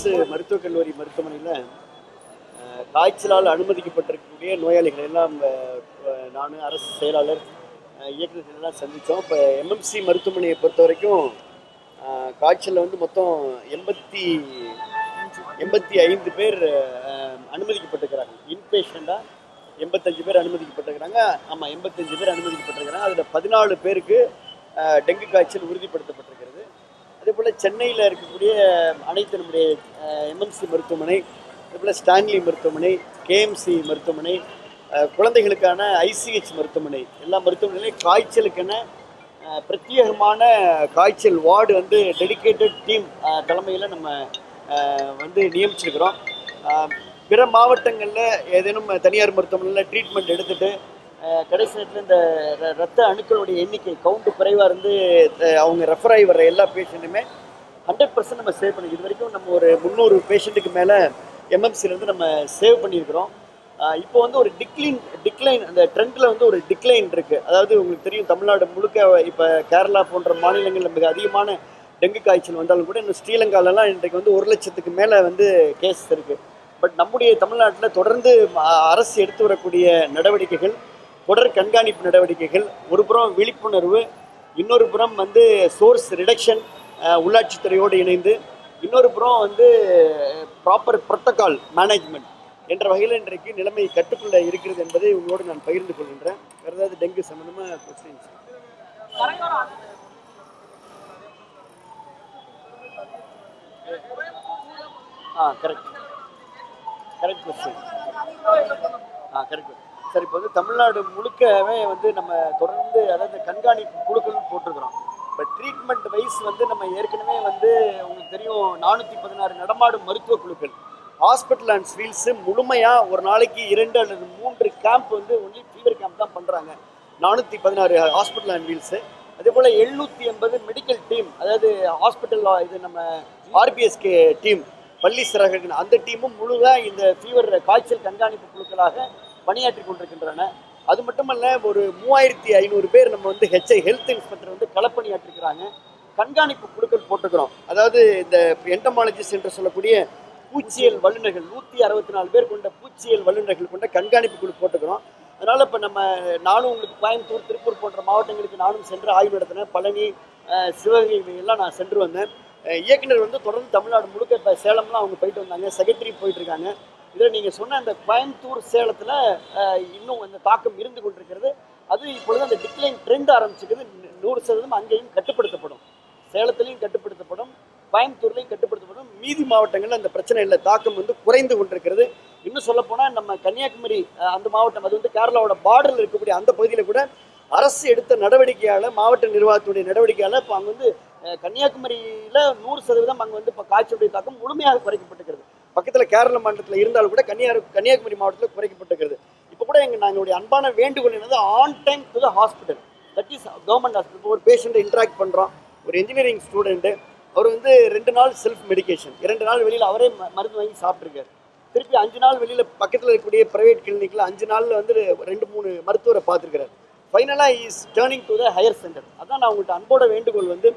அரசு மருத்துவக் கல்லூரி மருத்துவமனையில் காய்ச்சலால் அனுமதிக்கப்பட்டிருக்கக்கூடிய நோயாளிகள் எல்லாம் நான் அரசு செயலாளர் இயக்குநர்கள் எல்லாம் சந்தித்தோம். இப்போ எம்எம்சி மருத்துவமனையை பொறுத்த வரைக்கும் காய்ச்சலில் வந்து மொத்தம் 85 பேர் அனுமதிக்கப்பட்டிருக்கிறாங்க. இன்பேஷண்டாக 85 பேர் அனுமதிக்கப்பட்டிருக்கிறாங்க. ஆமாம், 85 பேர் அனுமதிக்கப்பட்டிருக்கிறாங்க. அதில் 14 பேருக்கு டெங்கு காய்ச்சல் உறுதிப்படுத்தப்பட்டிருக்கிறது. அதே போல் சென்னையில் இருக்கக்கூடிய அனைத்து நம்முடைய எம்எம்சி மருத்துவமனை, அதேபோல் ஸ்டான்லி மருத்துவமனை, கேஎம்சி மருத்துவமனை, குழந்தைகளுக்கான ஐசிஹெச் மருத்துவமனை, எல்லா மருத்துவமனையிலையும் காய்ச்சலுக்கென பிரத்யேகமான காய்ச்சல் வார்டு வந்து டெடிக்கேட்டட் டீம் தலைமையில் நம்ம வந்து நியமிச்சிருக்கிறோம். பிற மாவட்டங்களில் ஏதேனும் தனியார் மருத்துவமனையில் ட்ரீட்மெண்ட் எடுத்துகிட்டு கடைசி நேரத்தில் இந்த ரத்த அணுக்களுடைய எண்ணிக்கை கவுண்ட்டு குறைவாக இருந்து அவங்க ரெஃபர் ஆகி வர்ற எல்லா பேஷண்ட்டுமே 100% நம்ம சேவ் பண்ணி இது வரைக்கும் நம்ம ஒரு 300 பேஷண்ட்டுக்கு மேலே எம்எம்சிலேருந்து நம்ம சேவ் பண்ணியிருக்கிறோம். இப்போ வந்து ஒரு டிக்ளைன் அந்த ட்ரெண்டில் வந்து ஒரு டிக்ளைன் இருக்குது. அதாவது உங்களுக்கு தெரியும், தமிழ்நாடு முழுக்க இப்போ கேரளா போன்ற மாநிலங்களில் மிக அதிகமான டெங்கு காய்ச்சல் வந்தாலும் கூட இன்னும் ஸ்ரீலங்காலலாம் இன்றைக்கு வந்து 1 லட்சத்துக்கு மேலே வந்து கேஸ் இருக்குது. பட் நம்முடைய தமிழ்நாட்டில் தொடர்ந்து அரசு எடுத்து வரக்கூடிய நடவடிக்கைகள், தொடர் கண்காணிப்பு நடவடிக்கைகள், ஒரு புறம் விழிப்புணர்வு, இன்னொரு புறம் வந்து சோர்ஸ் ரிடக்ஷன் உள்ளாட்சித்துறையோடு இணைந்து, இன்னொரு புறம் வந்து ப்ராப்பர் புரோட்டோகால் மேனேஜ்மெண்ட் என்ற வகையில் இன்றைக்கு நிலைமை கட்டுக்குள்ளே இருக்கிறது என்பதை உங்களோடு நான் பகிர்ந்து கொள்கின்றேன். வேறு ஏதாவது டெங்கு சம்மந்தமாக questions? Correct question. Correct sir. இப்போ வந்து தமிழ்நாடு முழுக்கவே வந்து நம்ம தொடர்ந்து அதாவது கண்காணிப்பு குழுக்கள் போட்டிருக்கிறோம். இப்போ ட்ரீட்மெண்ட் வைஸ் வந்து நம்ம ஏற்கனவே வந்து உங்களுக்கு தெரியும் 416 நடமாடும் மருத்துவ குழுக்கள், ஹாஸ்பிட்டல் அண்ட் ஃபீல்ட்ஸு முழுமையாக ஒரு நாளைக்கு 2 அல்லது 3 கேம்ப் வந்து ஒன்லி ஃபீவர் கேம்ப் தான் பண்ணுறாங்க. 416 ஹாஸ்பிட்டல் அண்ட் வீல்ஸு. அதே போல் 780 மெடிக்கல் டீம், அதாவது ஹாஸ்பிட்டல் இது நம்ம ஆர்பிஎஸ்கே டீம், பள்ளி சிறகர்கள் அந்த டீமும் முழுதாக இந்த ஃபீவர் காய்ச்சல் கண்காணிப்பு குழுக்களாக பணியாற்றி கொண்டிருக்கின்றன. அது மட்டுமல்ல, ஒரு 3500 பேர் நம்ம வந்து ஹெல்த் இன்ஸ்பெக்டர் வந்து களப்பணியாற்றிருக்கிறாங்க. கண்காணிப்பு குழுக்கள் போட்டுக்கிறோம். அதாவது இந்த என்டமாலஜிஸ்ட் என்று சொல்லக்கூடிய பூச்சியல் வல்லுநர்கள் 164 பேர் கொண்ட பூச்சியல் வல்லுநர்கள் கொண்ட கண்காணிப்பு குழு போட்டுக்கிறோம். அதனால் இப்போ நானும் உங்களுக்கு கோயம்புத்தூர், திருப்பூர் போன்ற மாவட்டங்களுக்கு நானும் சென்று ஆய்வு நடத்தினேன். பழனி, சிவகங்கை எல்லாம் நான் சென்று வந்தேன். இயக்குனர் வந்து தொடர்ந்து தமிழ்நாடு முழுக்க இப்போ சேலம்லாம் அவங்க போயிட்டு வந்தாங்க, செக்ரட்டரி போயிட்டு இருக்காங்க. இதில் நீங்கள் சொன்ன அந்த கோயம்புத்தூர், சேலத்தில் இன்னும் அந்த தாக்கம் இருந்து கொண்டிருக்கிறது. அது இப்பொழுது அந்த டிக்ளைன் ட்ரெண்ட் ஆரம்பிச்சிருக்குது. 100% அங்கேயும் கட்டுப்படுத்தப்படும், சேலத்திலையும் கட்டுப்படுத்தப்படும், கோயம்புத்தூர்லையும் கட்டுப்படுத்தப்படும். மீதி மாவட்டங்களில் அந்த பிரச்சனை இல்லை, தாக்கம் வந்து குறைந்து கொண்டிருக்கிறது. இன்னும் சொல்லப்போனால் நம்ம கன்னியாகுமரி அந்த மாவட்டம், அது வந்து கேரளாவோட பார்டரில் இருக்கக்கூடிய அந்த பகுதியில் கூட அரசு எடுத்த நடவடிக்கையால், மாவட்ட நிர்வாகத்துடைய நடவடிக்கையால் இப்போ அங்கே வந்து கன்னியாகுமரியில் 100% அங்கே வந்து இப்போ காய்ச்சலுடைய தாக்கம் முழுமையாக குறைக்கப்பட்டிருக்கிறது. பக்கத்தில் கேரள மாநிலத்தில் இருந்தாலும் கூட கன்னியாகுமரி மாவட்டத்தில் குறைக்கப்பட்டிருக்கிறது. இப்போ கூட நாங்களுடைய அன்பான வேண்டுகோள் என்னது, on time to the hospital, that is government hospital. இப்போ ஒரு பேஷண்ட்டை இன்ட்ராக்ட் பண்ணுறோம், ஒரு இன்ஜினியரிங் ஸ்டூடெண்ட்டு, அவர் வந்து 2 நாள் செல்ஃப் மெடிக்கேஷன், 2 நாள் வெளியில் அவரே மருந்து வாங்கி சாப்பிட்ருக்காரு. திருப்பி 5 நாள் வெளியில் பக்கத்தில் இருக்கக்கூடிய ப்ரைவேட் கிளினிக்கில் 5 நாளில் வந்து 2-3 மருத்துவரை பார்த்துருக்கிறார். ஃபைனலாக is turning to the higher centre. அதான் நான் உங்கள்கிட்ட அன்போட வேண்டுகோள் வந்து,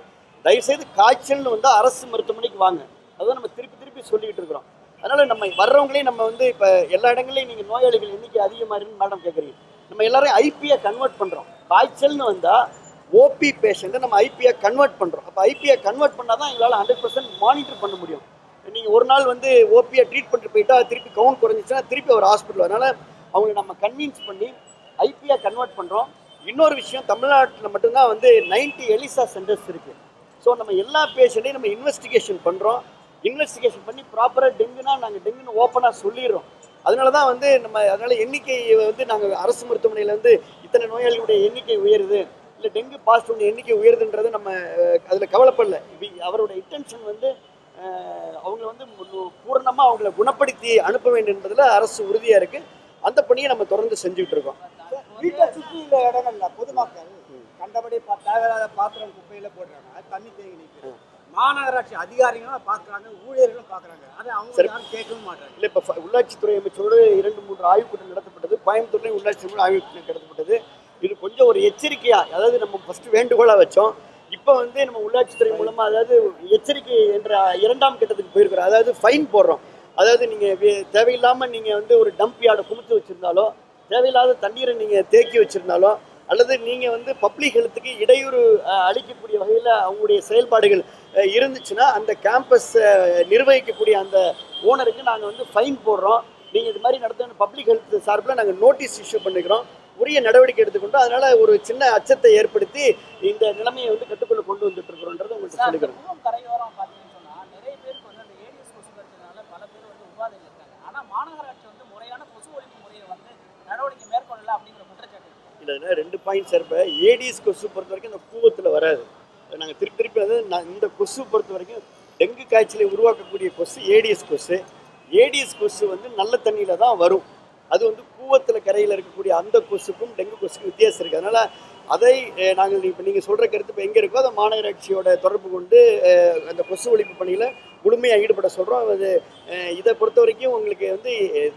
தயவுசெய்து காய்ச்சல்னு வந்தால் அரசு மருத்துவமனைக்கு வாங்க. அதுதான் நம்ம திருப்பி சொல்லிக்கிட்டு இருக்கிறோம். அதனால் நம்ம வர்றவங்களையும் நம்ம வந்து இப்போ எல்லா இடங்களையும் நீங்கள் நோயாளிகள் எண்ணிக்கை அதிகமாக இருக்குன்னு மேடம் கேட்குறீங்க, நம்ம எல்லாரையும் ஐபியை கன்வெர்ட் பண்ணுறோம். காய்ச்சல்னு வந்தால் ஓபி பேஷண்ட்டை நம்ம ஐபியை கன்வெர்ட் பண்ணுறோம். அப்போ ஐபியை கன்வெர்ட் பண்ணால் தான் எங்களால் 100% மானிட்டர் பண்ண முடியும். நீங்கள் ஒரு நாள் வந்து ஓபியை ட்ரீட் பண்ணிட்டு போயிட்டா திருப்பி கவுண்ட் குறைஞ்சிச்சுன்னா திருப்பி ஒரு ஹாஸ்பிட்டல். அதனால் அவங்களை நம்ம கன்வின்ஸ் பண்ணி ஐபியை கன்வெர்ட் பண்ணுறோம். இன்னொரு விஷயம், தமிழ்நாட்டில் மட்டும்தான் வந்து 90 எலிசா சென்டர்ஸ் இருக்குது. ஸோ நம்ம எல்லா பேஷண்ட்டையும் நம்ம இன்வெஸ்டிகேஷன் பண்ணுறோம். இன்வெஸ்டிகேஷன் பண்ணி ப்ராப்பராக டெங்குனா நாங்கள் டெங்குன்னு ஓப்பனாக சொல்லிடுறோம். அதனால தான் வந்து அதனால் எண்ணிக்கை வந்து நாங்கள் அரசு மருத்துவமனையில் வந்து இத்தனை நோயாளிகளுடைய எண்ணிக்கை உயருது, இல்லை டெங்கு பாசிட்டிவ் எண்ணிக்கை உயருதுன்றது நம்ம அதில் கவலைப்படல. அவரோட இன்டென்ஷன் வந்து அவங்க வந்து பூரணமாக அவங்கள குணப்படுத்தி அனுப்ப வேண்டும் என்பதில் அரசு உறுதியாக இருக்குது. அந்த பணியை நம்ம தொடர்ந்து செஞ்சுக்கிட்டு இருக்கோம். வீட்டை சுற்றி உள்ள இடங்கள்ல பொதுமக்கள் கண்டபடி தேவையில்லாத பாத்திரம் குப்பையில் போடுறாங்க, தண்ணி தேங்கி நிற்கிறது. மாநகராட்சி அதிகாரிகளும் பார்க்குறாங்க, ஊழியர்களும் பார்க்குறாங்க. அதை அவங்க யாரும் கேட்கவும் மாட்டாங்க. இல்லை, இப்போ உள்ளாட்சித்துறை அமைச்சரோடு 2-3 ஆய்வுக்கூட்டம் நடத்தப்பட்டது. கோயம்புத்தூர்லேயும் உள்ளாட்சி ஆய்வுக்கூட்டம் நடத்தப்பட்டது. இது கொஞ்சம் ஒரு எச்சரிக்கையாக, அதாவது நம்ம ஃபஸ்ட்டு வேண்டுகோளாக வச்சோம். இப்போ வந்து நம்ம உள்ளாட்சித்துறை மூலமா அதாவது எச்சரிக்கை என்ற 2ஆம் கட்டத்துக்கு போயிருக்கிறோம். அதாவது ஃபைன் போடுறோம். அதாவது நீங்க தேவையில்லாம நீங்க வந்து ஒரு டம்ப் யார்டை குமித்து வச்சிருந்தாலோ, தேவையில்லாத தண்ணீரை நீங்க தேக்கி வச்சிருந்தாலோ, அல்லது நீங்க வந்து பப்ளிக் ஹெல்த்துக்கு இடையூறு அளிக்கக்கூடிய வகையில் அவங்களுடைய செயல்பாடுகள் இருந்துச்சுன்னா அந்த கேம்பஸ் நிர்வகிக்கக்கூடிய அந்த ஓனருக்கு நாங்கள் வந்து ஃபைன் போடுறோம். நீங்கள் இது மாதிரி நடத்த பப்ளிக் ஹெல்த் சார்பில் நாங்கள் நோட்டீஸ் இஷ்யூ பண்ணிக்கிறோம், உரிய நடவடிக்கை எடுத்துக்கொண்டோம். அதனால ஒரு சின்ன அச்சத்தை ஏற்படுத்தி இந்த நிலைமையை வந்து கட்டுக்குள்ள கொண்டு வந்துட்டு இருக்கிறோன்றதை உங்களுக்கு சொல்லிக்கிறோம். கரையோரம் பார்த்தீங்கன்னு சொன்னா நிறைய பேருக்கு வந்து அந்த ஏடிஎஸ் கொசு இருக்கிறதுனால பல பேர் வந்து உபாதையில் இருக்காங்க. ஆனா மாநகராட்சி வந்து முறையான கொசு ஒழிப்பு முறையை வந்து நடவடிக்கை மேற்கொள்ளல அப்படிங்கிற குற்றச்சாட்டு. இல்லை 2 பாயிண்ட் சார். இப்போ ஏடிஎஸ் கொசு பொறுத்த வரைக்கும் இந்த கூவத்தில் வராது. நாங்கள் திருப்பி அதாவது இந்த கொசு பொறுத்த வரைக்கும் டெங்கு காய்ச்சலை உருவாக்கக்கூடிய கொசு ஏடிஎஸ் கொசு. ஏடிஎஸ் கொசு வந்து நல்ல தண்ணியில் தான் வரும். அது வந்து கூவத்தில் கரையில் இருக்கக்கூடிய அந்த கொசுக்கும் டெங்கு கொசுக்கும் வித்தியாசம் இருக்குது. அதனால் அதை நாங்கள் இப்போ நீங்கள் சொல்கிற கருத்து இப்போ எங்கே இருக்கோ அதை மாநகராட்சியோட தொடர்பு கொண்டு அந்த கொசு ஒழிப்பு பணியில் முழுமையாக ஈடுபட சொல்கிறோம். அது இதை பொறுத்த வரைக்கும் உங்களுக்கு வந்து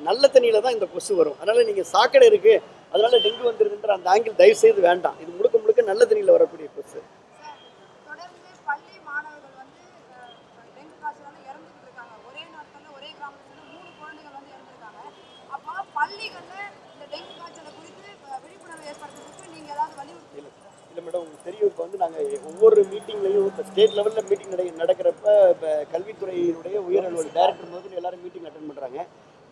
நல்ல தண்ணியில் தான் இந்த கொசு வரும். அதனால் நீங்கள் சாக்கடை இருக்குது அதனால் டெங்கு வந்துருதுன்ற அந்த ஆங்கிள் தயவு செய்து வேண்டாம். இது முழுக்க முழுக்க நல்ல தண்ணியில் வரக்கூடிய கொசு. இல்லை மேடம், உங்களுக்கு தெரியும் இப்போ வந்து நாங்கள் ஒவ்வொரு மீட்டிங்லையும் இப்போ ஸ்டேட் லெவலில் மீட்டிங் நடக்கிறப்ப இப்போ கல்வித்துறையினுடைய உயர் அலுவலர் டைரக்டர் முதல் எல்லாரும் மீட்டிங் அட்டன் பண்ணுறாங்க.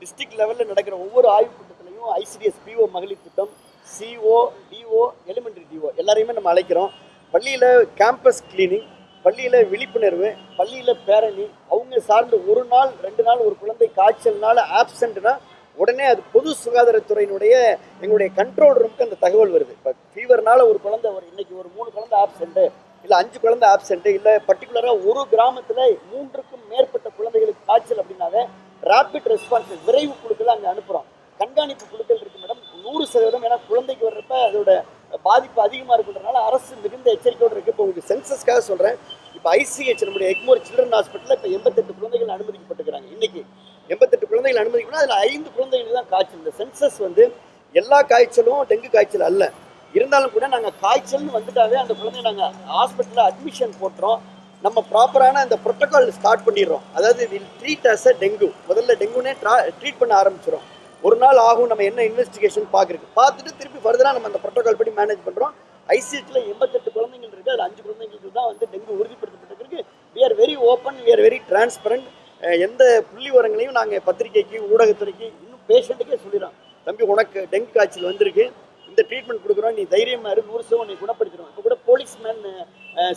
டிஸ்ட்ரிக்ட் லெவலில் நடக்கிற ஒவ்வொரு ஆய்வுக் கூட்டத்திலையும் ஐசிடிஎஸ் பிஓ மகளிர் திட்டம், சிஓ, டிஓ, எலிமெண்ட்ரி டிஓ எல்லாரையுமே நம்ம அழைக்கிறோம். பள்ளியில் கேம்பஸ் கிளீனிங், பள்ளியில் விழிப்புணர்வு, பள்ளியில் பேரணி, அவங்க சார்ந்து 1 நாள் 2 நாள் ஒரு குழந்தை காய்ச்சல்னால ஆப்சண்ட்னா உடனே அது பொது சுகாதாரத்துறையினுடைய எங்களுடைய கண்ட்ரோல் ரூமுக்கு அந்த தகவல் வருது. இப்போ ஃபீவர்னால ஒரு குழந்தை இன்னைக்கு ஒரு 3 குழந்தை ஆப்சென்ட்டு, இல்லை 5 குழந்தை ஆப்சென்ட்டு, இல்லை பர்டிகுலராக ஒரு கிராமத்தில் 3க்கும் மேற்பட்ட குழந்தைகளுக்கு காய்ச்சல் அப்படின்னாவே ரேபிட் ரெஸ்பான்ஸ் விரைவு குழுக்களை அங்கே அனுப்புகிறோம். கண்காணிப்பு குழுக்கள் இருக்குது மேடம் 100%. ஏன்னா குழந்தைக்கு வர்றப்ப அதோட பாதிப்பு அதிகமாக இருக்குன்றனால அரசு மிகுந்த எச்சரிக்கையோடு இருக்குது. இப்போ உங்களுக்கு சென்சஸ்க்காக சொல்கிறேன். இப்போ ஐசிஹெச் நம்முடைய எக்மோர் சில்ட்ரன் ஹாஸ்பிட்டலில் இப்போ 88 குழந்தைகள் அனுமதிக்கப்பட்டுக்கிறாங்க. இன்னைக்கு 88 குழந்தைகள் அனுமதிக்கணும். அதில் 5 குழந்தைகள் தான் காய்ச்சல். இந்த சென்சஸ் வந்து எல்லா காய்ச்சலும் டெங்கு காய்ச்சல் அல்ல. இருந்தாலும் கூட நாங்கள் காய்ச்சல்னு வந்துட்டாவே அந்த குழந்தைய நாங்கள் ஹாஸ்பிட்டலில் அட்மிஷன் போட்டுறோம். நம்ம ப்ராப்பரான அந்த ப்ரோட்டோகால் ஸ்டார்ட் பண்ணிடுறோம். அதாவது will treat as a dengue. முதல்ல டெங்குனே ட்ரீட் பண்ண ஆரம்பிச்சிடும். 1 நாள் ஆகும் நம்ம என்ன இன்வெஸ்டிகேஷன் பார்த்துட்டு திருப்பி ஃபர்தராக நம்ம அந்த ப்ரோட்டோகால் படி மேனேஜ் பண்ணுறோம். ஐசிஹெச்சில் 88 குழந்தைகள் இருக்குது. அதில் 5 குழந்தைங்களுக்கு தான் வந்து டெங்கு உறுதிப்படுத்தப்பட்டிருக்கு. We are very open, we are very transparent. எந்த புள்ளி உரங்களையும் நாங்கள் பத்திரிகைக்கு ஊடகத்துறைக்கு இன்னும் பேஷண்ட்டுக்கே சொல்லிடுறோம். தம்பி உனக்கு டெங்கு காய்ச்சல் வந்திருக்கு, இந்த ட்ரீட்மெண்ட் கொடுக்குறோம், நீ தைரியமாக இரு, 100% நீ குணப்படுத்திடுவோம். இப்போ கூட போலீஸ்மேன்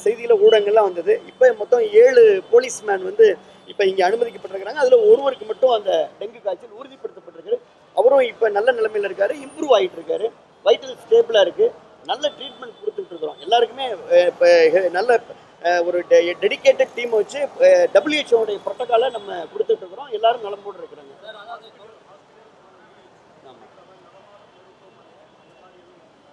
செய்தியில் ஊடகங்கள்லாம் வந்தது. இப்போ மொத்தம் 7 போலீஸ்மேன் வந்து இப்போ இங்கே அனுமதிக்கப்பட்டிருக்கிறாங்க. அதில் ஒருவருக்கு மட்டும் அந்த டெங்கு காய்ச்சல் உறுதிப்படுத்தப்பட்டிருக்கு. அவரும் இப்போ நல்ல நிலைமையில் இருக்காரு, இம்ப்ரூவ் ஆகிட்டு இருக்காரு, வைட்டல் ஸ்டேபிளாக இருக்குது, நல்ல ட்ரீட்மெண்ட் கொடுத்துட்டு இருக்கிறோம். எல்லாருக்குமே இப்போ நல்ல ஒரு டெடிக்கேட்டட் டீம் வச்சு WHO ப்ரோட்டோகாலை நம்ம கொடுத்துட்டு இருக்கிறோம். எல்லாரும் நலம்போடு இருக்கிறாங்க.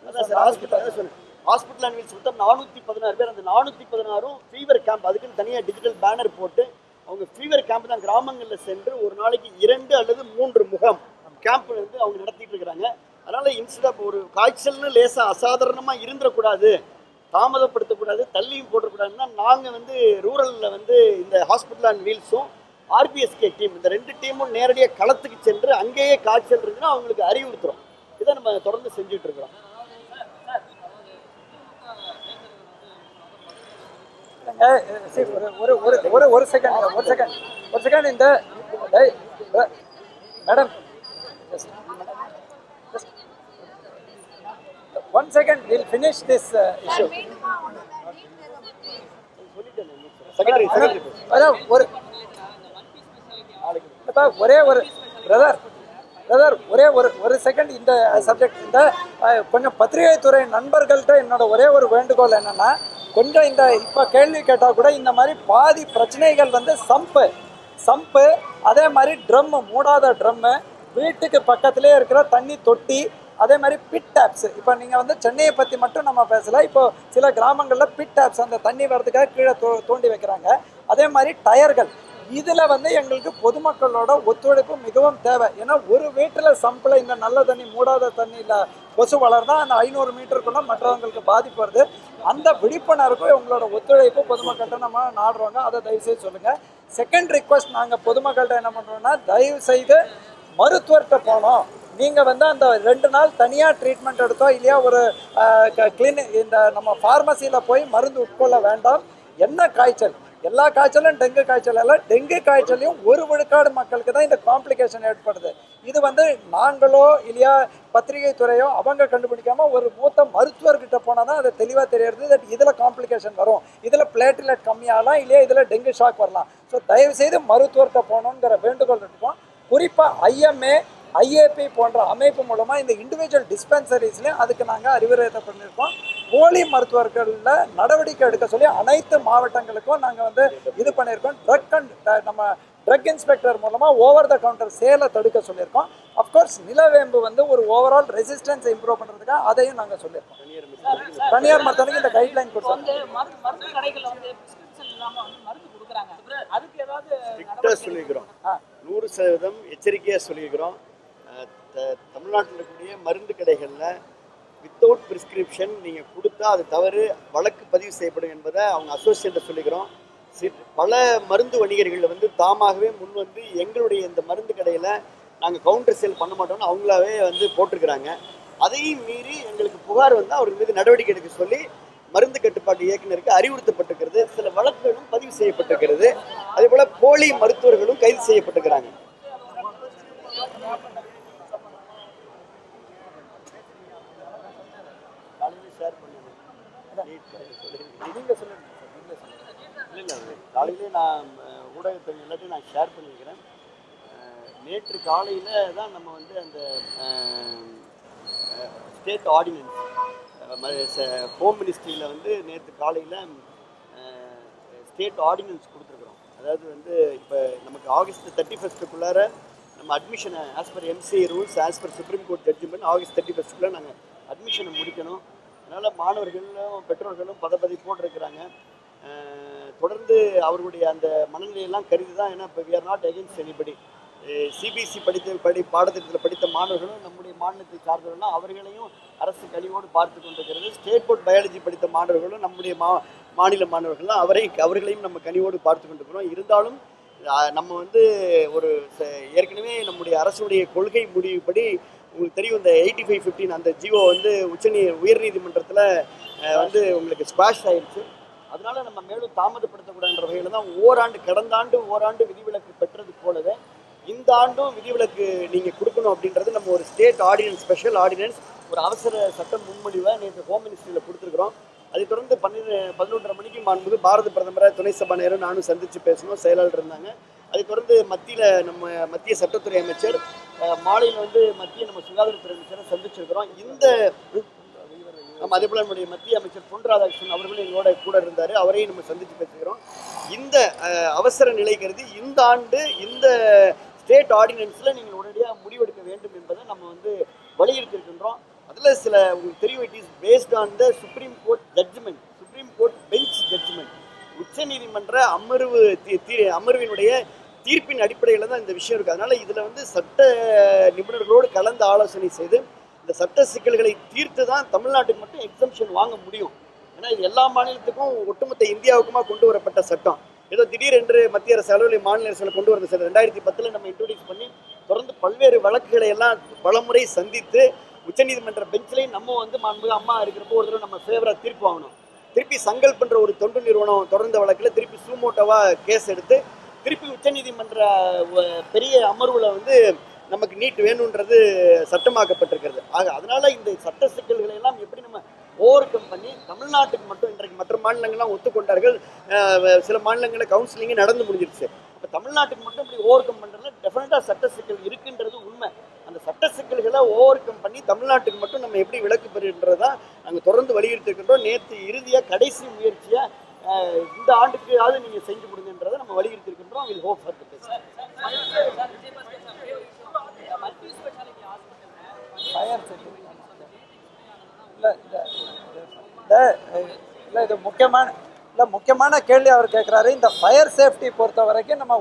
அதான் சார் ஹாஸ்பிட்டல் அண்ட் வீல்ஸ் மொத்தம் 416 பேர். அந்த 416ம் ஃபீவர் கேம்ப், அதுக்குன்னு தனியாக டிஜிட்டல் பேனர் போட்டு அவங்க ஃபீவர் கேம்ப் தான் கிராமங்களில் சென்று ஒரு நாளைக்கு 2 அல்லது 3 முகாம் கேம்ப் வந்து அவங்க நடத்திட்டு இருக்கிறாங்க. அதனால இன்ஸ்டெட் ஆஃப் ஒரு காய்ச்சல்னு லேசாக அசாதாரணமாக இருந்துடக்கூடாது, தாமதப்படுத்தக்கூடாது, தள்ளியும் போட்டக்கூடாதுன்னா நாங்கள் வந்து ரூரலில் வந்து இந்த ஹாஸ்பிட்டல் அண்ட் வீல்ஸும் ஆர்பிஎஸ்கே டீம் இந்த 2 டீமும் நேரடியாக களத்துக்கு சென்று அங்கேயே காய்ச்சல் இருக்குன்னா அவங்களுக்கு அறிவுறுத்துறோம். இதை நம்ம தொடர்ந்து செஞ்சுட்டு இருக்கிறோம். ஒரு செகண்ட் இந்த madam one second we'll finish this issue. ஒரே ஒரு பிரதர் ஒரே செகண்ட் இந்த சப்ஜெக்ட் இந்த கொஞ்சம் பத்திரிகை துறை நண்பர்கள்ட்ட என்னோட ஒரே ஒரு வேண்டுகோள் என்னன்னா, கொஞ்சம் இந்த இப்போ கேள்வி கேட்டால் கூட இந்த மாதிரி பாதி பிரச்சனைகள் வந்து சம்பு அதே மாதிரி ட்ரம்மு, மூடாத ட்ரம்மு, வீட்டுக்கு பக்கத்துலேயே இருக்கிற தண்ணி தொட்டி, அதே மாதிரி பிட் டேப்ஸ். இப்போ நீங்கள் வந்து சென்னையை பற்றி மட்டும் நம்ம பேசலை, இப்போ சில கிராமங்களில் பிட் டேப்ஸ் அந்த தண்ணி வர்றதுக்காக கீழே தோண்டி வைக்கிறாங்க. அதே மாதிரி இதில் வந்து எங்களுக்கு பொதுமக்களோட ஒத்துழைப்பு மிகவும் தேவை. ஏன்னா ஒரு வீட்டில் சம்பில் இந்த நல்ல தண்ணி மூடாத தண்ணியில் கொசு வளர்ந்தால் அந்த 500 மீட்டருக்குள்ளே மற்றவங்களுக்கு பாதிப்பு வருது. அந்த விழிப்புணர்வுக்கு உங்களோட ஒத்துழைப்பு பொதுமக்கள்கிட்ட நம்ம நாடுறோங்க. அதை தயவுசெய்து சொல்லுங்கள். செகண்ட் ரிக்வஸ்ட், நாங்கள் பொதுமக்கள்கிட்ட என்ன பண்ணுறோன்னா, தயவுசெய்து மருத்துவர்கிட்ட போனோம். நீங்கள் வந்து அந்த 2 நாள் தனியாக ட்ரீட்மெண்ட் எடுத்தோ இல்லையா, ஒரு கிளினிக் இந்த நம்ம ஃபார்மசியில் போய் மருந்து உட்கொள்ள வேண்டாம். என்ன காய்ச்சல், எல்லா காய்ச்சலும் டெங்கு காய்ச்சல் அல்ல. டெங்கு காய்ச்சலையும் 1 விழுக்காடு மக்களுக்கு தான் இந்த காம்ப்ளிகேஷன் ஏற்படுது. இது வந்து நாங்களோ இல்லையா பத்திரிகை துறையோ அவங்க கண்டுபிடிக்காம ஒரு மூத்த மருத்துவர்கிட்ட போனால் தான் அது தெளிவாக தெரியறது. தட் இதில் காம்ப்ளிகேஷன் வரும், இதில் பிளேட்லெட் கம்மியாகலாம், இல்லையா இதில் டெங்கு ஷாக் வரலாம். ஸோ தயவுசெய்து மருத்துவர்கிட்ட போகணுங்கிற வேண்டுகோள் இருக்கும். குறிப்பாக IMA IAP போன்ற அமைப்பு மூலமாக இந்த இண்டிவிஜுவல் டிஸ்பென்சரிஸ்லேயும் அதுக்கு நாங்கள் அறிவுரை பண்ணியிருக்கோம். போலி மருத்துவர்களில் நடவடிக்கை எடுக்க சொல்லி அனைத்து மாவட்டங்களுக்கும் நாங்கள் வந்து இது பண்ணியிருக்கோம். நம்ம ட்ரக் இன்ஸ்பெக்டர் மூலமாக ஓவர் த கவுண்டர் சேலை தடுக்க சொல்லியிருக்கோம். அஃப்கோர்ஸ் நிலவேம்பு வந்து ஒரு ஓவரால் ரெசிஸ்டன்ஸ் இம்ப்ரூவ் பண்ணுறதுக்காக அதையும் நாங்கள் சொல்லியிருக்கோம். தனியார் மருத்துவமனைக்கு இந்த கைட்லைன் கொடுத்தோம். மருந்து கடைகளில் வந்து பிரிஸ்கிரிப்ஷன் இல்லாமல் வந்து மருந்து கொடுக்குறாங்க. அதுக்கு ஏதாவது ஸ்ட்ரிக்டாக சொல்லியிருக்கிறோம், 100% எச்சரிக்கையாக சொல்லியிருக்கிறோம். தமிழ்நாட்டில் இருக்கக்கூடிய மருந்து கடைகளில் வித்தவுட் ப்ரிஸ்கிரிப்ஷன் நீங்கள் கொடுத்தா அது தவறு, வழக்கு பதிவு செய்யப்படும் என்பதை அவங்க அசோசியேட்டை சொல்லிக்கிறோம். பல மருந்து வணிகர்கள் வந்து தாமாகவே முன் வந்து எங்களுடைய இந்த மருந்து கடையில் நாங்கள் கவுண்டர் சேல் பண்ண மாட்டோம்னு அவங்களாவே வந்து போட்டிருக்கிறாங்க. அதையும் மீறி எங்களுக்கு புகார் வந்து அவர்கள் மீது நடவடிக்கை எடுக்க சொல்லி மருந்து கட்டுப்பாட்டு இயக்குநருக்கு அறிவுறுத்தப்பட்டிருக்கிறது. சில வழக்குகளும் பதிவு செய்யப்பட்டிருக்கிறது. அதே போல் போலி மருத்துவர்களும் கைது செய்யப்பட்டிருக்கிறாங்க. காலையிலே நான் ஊடகத்தை எல்லாத்தையும் நான் ஷேர் பண்ணியிருக்கிறேன். நேற்று காலையில் தான் நம்ம வந்து அந்த ஸ்டேட் ஆர்டினன்ஸ் ஹோம் மினிஸ்ட்ரியில் வந்து நேற்று காலையில் ஸ்டேட் ஆர்டினன்ஸ் கொடுத்துருக்குறோம். அதாவது வந்து இப்போ நமக்கு ஆகஸ்ட் 31க்குள்ளார நம்ம அட்மிஷனை as per MCA rules, as per supreme court judgement August 31க்குள்ளே நாங்கள் அட்மிஷனை முடிக்கணும். அதனால் மாணவர்களும் பெற்றோர்களும் பதப்பதி போட்டிருக்கிறாங்க. தொடர்ந்து அவர்களுடைய அந்த மனநிலையெல்லாம் கருதி தான், ஏன்னா இப்போ we are not against anybody. CBSE பாடத்திட்டத்தில் படித்த மாணவர்களும் நம்முடைய மாநிலத்தை சார்ந்தவர்களும் அவர்களையும் அரசு கழிவோடு பார்த்து கொண்டிருக்கிறது. ஸ்டேட் போர்ட் பயாலஜி படித்த மாணவர்களும் நம்முடைய மாநில மாணவர்களும் அவர்களையும் நம்ம கனிவோடு பார்த்து கொண்டிருக்கிறோம். இருந்தாலும் நம்ம வந்து ஒரு ஏற்கனவே நம்முடைய அரசுடைய கொள்கை முடிவுப்படி உங்களுக்கு தெரியும், இந்த 85-15 அந்த ஜியோ வந்து உயர்நீதிமன்றத்தில் வந்து உங்களுக்கு ஸ்குவாஷ் ஆயிடுச்சு. அதனால நம்ம மேலும் தாமதப்படுத்தக்கூடாதுன்ற வகையில் தான் கடந்த ஆண்டு ஓராண்டு விதிவிலக்கு பெற்றது போலவே இந்த ஆண்டும் விதிவிலக்கு நீங்கள் கொடுக்கணும் அப்படின்றது நம்ம ஒரு ஸ்டேட் ஆர்டினன்ஸ், ஸ்பெஷல் ஆர்டினன்ஸ், ஒரு அவசர சட்ட முன்மொழிவை நேற்று ஹோம் மினிஸ்ட்ரியில் கொடுத்துருக்குறோம். அதை தொடர்ந்து 11:30 மணிக்கு மாண்புமிகு பாரத பிரதமரை துணை சபாநாயகரும் நானும் சந்தித்து பேசணும், செயலாளர் இருந்தாங்க. அதை தொடர்ந்து மத்திய சட்டத்துறை அமைச்சர், மாலையில் வந்து நம்ம சுகாதாரத்துறை அமைச்சரை சந்திச்சிருக்கிறோம். அதே போல் நம்முடைய மத்திய அமைச்சர் பொன் ராதாகிருஷ்ணன் அவர்களும் எங்களோட கூட இருந்தார், அவரையும் நம்ம சந்தித்து பேசுகிறோம். இந்த அவசர நிலை கருதி இந்த ஆண்டு இந்த ஸ்டேட் ஆர்டினன்ஸில் நீங்கள் உடனடியாக முடிவெடுக்க வேண்டும் என்பதை நம்ம வந்து வலியுறுத்தியிருக்கின்றோம். அதில் சில உங்களுக்கு தெரியும், it is based on the supreme court judgment, supreme court bench judgment. உச்சநீதிமன்ற அமர்வினுடைய தீர்ப்பின் அடிப்படையில் தான் இந்த விஷயம் இருக்குது. அதனால் இதில் வந்து சட்ட நிபுணர்களோடு கலந்து ஆலோசனை செய்து இந்த சட்ட சிக்கல்களை தீர்த்து தான் தமிழ்நாட்டுக்கு மட்டும் எக்ஸம்ஷன் வாங்க முடியும். ஏன்னா இது எல்லா மாநிலத்துக்கும் ஒட்டுமொத்த இந்தியாவுக்குமா கொண்டு வரப்பட்ட சட்டம். ஏதோ திடீரென்று மத்திய அரசு அளவில் மாநில அரசில் கொண்டு வரது சட்டம் 2010 நம்ம இன்ட்ரோடியூஸ் பண்ணி தொடர்ந்து பல்வேறு வழக்குகளை எல்லாம் பலமுறை சந்தித்து உச்சநீதிமன்ற பெஞ்சிலையும் நம்ம வந்து மாண்புமிகு அம்மா இருக்கிறப்போ ஒரு தடவை நம்ம ஃபேவராக தீர்ப்பு வாங்கணும். திருப்பி சங்கல் பண்ணுற ஒரு தொண்டு நிறுவனம் தொடர்ந்த வழக்கில் திருப்பி சூமோட்டோவாக கேஸ் எடுத்து திருப்பி உச்சநீதிமன்ற பெரிய அமர்வில் வந்து நமக்கு நீட் வேணுன்றது சட்டமாக்கப்பட்டிருக்கிறது. அதனால இந்த சட்ட சிக்கல்களை எல்லாம் எப்படி நம்ம ஓவர் கம் பண்ணி தமிழ்நாட்டுக்கு மட்டும் இன்றைக்கு மற்ற மாநிலங்கள்லாம் ஒத்துக்கொண்டார்கள், சில மாநிலங்களில் கவுன்சிலிங்கே நடந்து முடிஞ்சிருச்சு. இப்போ தமிழ்நாட்டுக்கு மட்டும் இப்படி ஓவர் கம் பண்ணுறதுல டெஃபினட்டாக சட்ட சிக்கல் இருக்குன்றது உண்மை. அந்த சட்ட சிக்கல்களை ஓவர் கம் பண்ணி தமிழ்நாட்டுக்கு மட்டும் நம்ம எப்படி விலக்கு பெறுன்றதான் நாங்கள் தொடர்ந்து வலியுறுத்திருக்கின்றோம். நேற்று இறுதியாக கடைசி முயற்சியாக இந்த ஆண்டுக்காவது நீங்கள் செஞ்சு கொடுங்கன்றதை நம்ம வலியுறுத்திருக்கின்றோம். Will hope for the best. இல்லை இது முக்கியமான இல்லை முக்கியமான கேள்வி அவர் கேட்குறாரு. இந்த ஃபயர் சேஃப்டி பொறுத்த வரைக்கும் நம்ம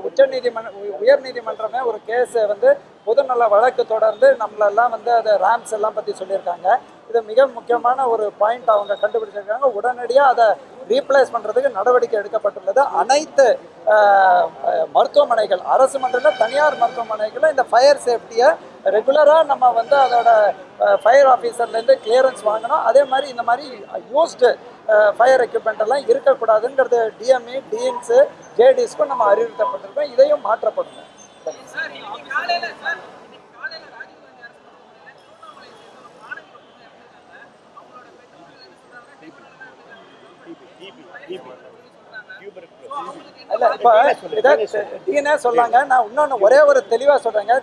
உயர்நீதிமன்றமே ஒரு கேஸை வந்து பொதுநல வழக்கு தொடர்ந்து நம்மளெல்லாம் வந்து அதை ரேம்ஸ் எல்லாம் பற்றி சொல்லியிருக்காங்க. இது மிக முக்கியமான ஒரு பாயிண்ட் அவங்க கண்டுபிடிச்சிருக்காங்க. உடனடியாக அதை ரீப்ளேஸ் பண்ணுறதுக்கு நடவடிக்கை எடுக்கப்பட்டுள்ளது. அனைத்து மருத்துவமனைகள், அரசு மட்டும் இல்லை தனியார் மருத்துவமனைகளில் இந்த ஃபயர் சேஃப்டியை ரெகுலராக நம்ம வந்து அதோட ஃபயர் ஆஃபீஸர்லேருந்து கிளியரன்ஸ் வாங்கணும். அதே மாதிரி இந்த மாதிரி யூஸ்டு ஃபயர் எக்யூப்மெண்ட் எல்லாம் இருக்கக்கூடாதுங்கிறது டிஎம்இ, டிஎன்ஸு, ஜேடிஸ்க்கும் நம்ம அறிவுறுத்தப்பட்டிருக்கோம். இதையும் மாற்றப்படும். இல்லை இப்போ இதை டிஎன்ஏ சொல்லாங்க. நான் இன்னொன்று ஒரே ஒரு தெளிவாக சொல்கிறேங்க.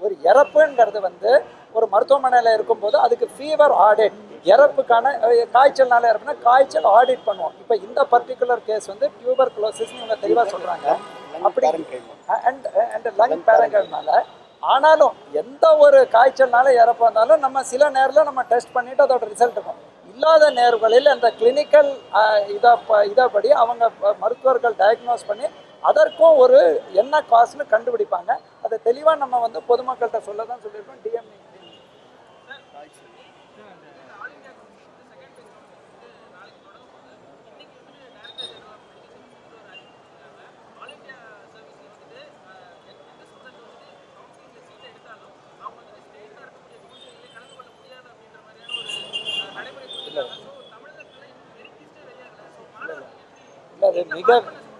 ஒரு இறப்புங்கிறது வந்து ஒரு மருத்துவமனையில் இருக்கும்போது அதுக்கு ஃபீவர் ஆடிட், இறப்புக்கான காய்ச்சல்னால இறப்புனா காய்ச்சல் ஆடிட் பண்ணுவோம். இப்போ இந்த பர்டிகுலர் கேஸ் வந்து டியூபர் குலோசிஸ்ன்னு இவங்க தெளிவாக சொல்கிறாங்க. அப்படி அண்ட் லங் பேரங்கிறதுனால. ஆனாலும் எந்த ஒரு காய்ச்சல்னால இறப்பு வந்தாலும் நம்ம சில நேரில் நம்ம டெஸ்ட் பண்ணிவிட்டு அதோட ரிசல்ட் இருக்கும். இல்லாத நேர்களில் அந்த கிளினிக்கல் இதைப்படி அவங்க மருத்துவர்கள் டயக்னோஸ் பண்ணி அதற்கும் ஒரு என்ன காசுன்னு கண்டுபிடிப்பாங்க. அதை தெளிவாக நம்ம வந்து பொதுமக்கள்கிட்ட சொல்ல தான் சொல்லியிருக்கோம். டிஎம்இ அது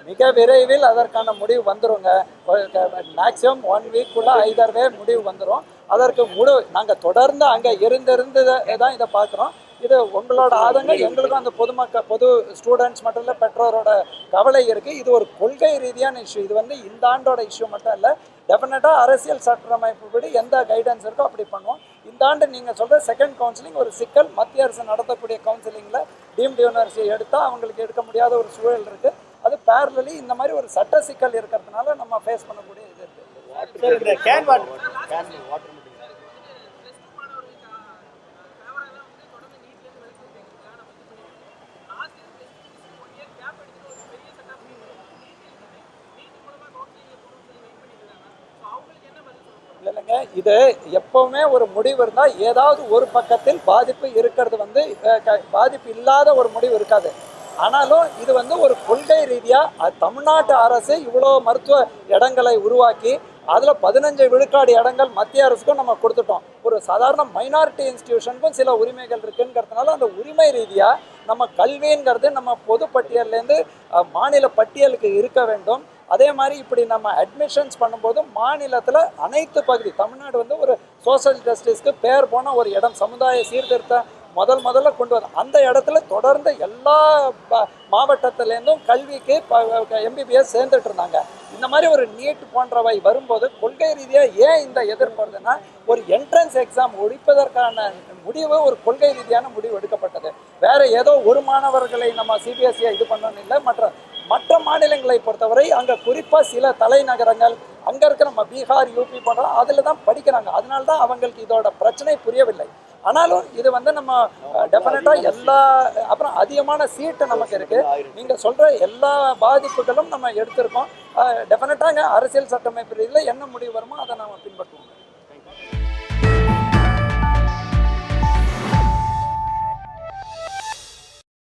மிக விரைவில் அதற்கான முடிவு வந்துருங்க. மேக்ஸிமம் 1 வீக்குள்ள ஐதர் வே முடிவு வந்துடும். அதற்கு நாங்கள் தொடர்ந்து அங்கே இருந்து தான் இதை பார்க்குறோம். இது உங்களோட ஆதங்கம், எங்களுக்கும் அந்த பொது ஸ்டூடெண்ட்ஸ் மட்டும் இல்லை பெற்றோரோட கவலை இருக்குது. இது ஒரு கொள்கை ரீதியான இஷ்யூ. இது வந்து இந்த ஆண்டோட இஷ்யூ மட்டும் இல்லை. டெஃபினட்டாக அரசியல் சட்டமைப்புப்படி எந்த கைடன்ஸ் இருக்கோ அப்படி பண்ணுவோம். இந்த ஆண்டு நீங்கள் சொல்கிற செகண்ட் கவுன்சிலிங் ஒரு சிக்கல். மத்திய அரசு நடத்தக்கூடிய கவுன்சிலிங்கில் டீம்டு யூனிவர்சிட்டி எடுத்தால் அவங்களுக்கு எடுக்க முடியாத ஒரு சூழல் இருக்குது. அது பேரலி இந்த மாதிரி ஒரு சட்ட சிக்கல் இருக்கிறதுனால நம்ம ஃபேஸ் பண்ணக்கூடிய இது இருக்குது. இல்லைங்க, இது எப்பவுமே ஒரு முடிவு இருந்தால் ஏதாவது ஒரு பக்கத்தில் பாதிப்பு இருக்கிறது வந்து பாதிப்பு இல்லாத ஒரு முடிவு இருக்காது. ஆனாலும் இது வந்து ஒரு கொள்கை ரீதியாக தமிழ்நாட்டு அரசு இவ்வளோ மருத்துவ இடங்களை உருவாக்கி அதில் 15 விழுக்காடு இடங்கள் மத்திய அரசுக்கும் நம்ம கொடுத்துட்டோம். ஒரு சாதாரண மைனாரிட்டி இன்ஸ்டிடியூஷனுக்கும் சில உரிமைகள் இருக்குங்கிறதுனால அந்த உரிமை ரீதியாக நம்ம கல்விங்கிறது நம்ம பொது பட்டியல்லேருந்து மாநில பட்டியலுக்கு இருக்க வேண்டும். அதே மாதிரி இப்படி நம்ம அட்மிஷன்ஸ் பண்ணும்போது மாநிலத்தில் அனைத்து பகுதி தமிழ்நாடு வந்து ஒரு சோஷியல் ஜஸ்டிஸ்க்கு பேர் போன ஒரு இடம், சமுதாய சீர்திருத்த முதல்ல கொண்டு வரும். அந்த இடத்துல தொடர்ந்து எல்லா மாவட்டத்திலேருந்தும் கல்விக்கு எம்பிபிஎஸ் சேர்ந்துட்டு இருந்தாங்க. இந்த மாதிரி ஒரு நீட் போன்றவை வரும்போது கொள்கை ரீதியாக ஏன் இந்த எதிர்ப்பு வருதுன்னா, ஒரு என்ட்ரன்ஸ் எக்ஸாம் ஒழிப்பதற்கான முடிவு ஒரு கொள்கை ரீதியான முடிவு எடுக்கப்பட்டது. வேற ஏதோ ஒரு மாணவர்களை நம்ம சிபிஎஸ்சியை இது பண்ணணும் இல்லை. மற்ற மாநிலங்களை பொறுத்தவரை அங்கே குறிப்பாக சில தலைநகரங்கள் அங்கே இருக்கிற நம்ம பீகார், யூபி போன்ற அதில் தான் படிக்கிறாங்க. அதனால தான் அவங்களுக்கு இதோட பிரச்சனை புரியவில்லை. ஆனாலும் இது வந்து நம்ம டெஃபினட்டாக அப்புறம் அதிகமான சீட்டு நமக்கு இருக்குது. நீங்கள் சொல்கிற எல்லா பாதிப்புகளும் நம்ம எடுத்திருக்கோம். டெஃபினட்டாக அரசியல் சட்டமைப்பு ரீதியில் என்ன முடிவு வருமோ அதை நம்ம பின்பற்றுவோம்.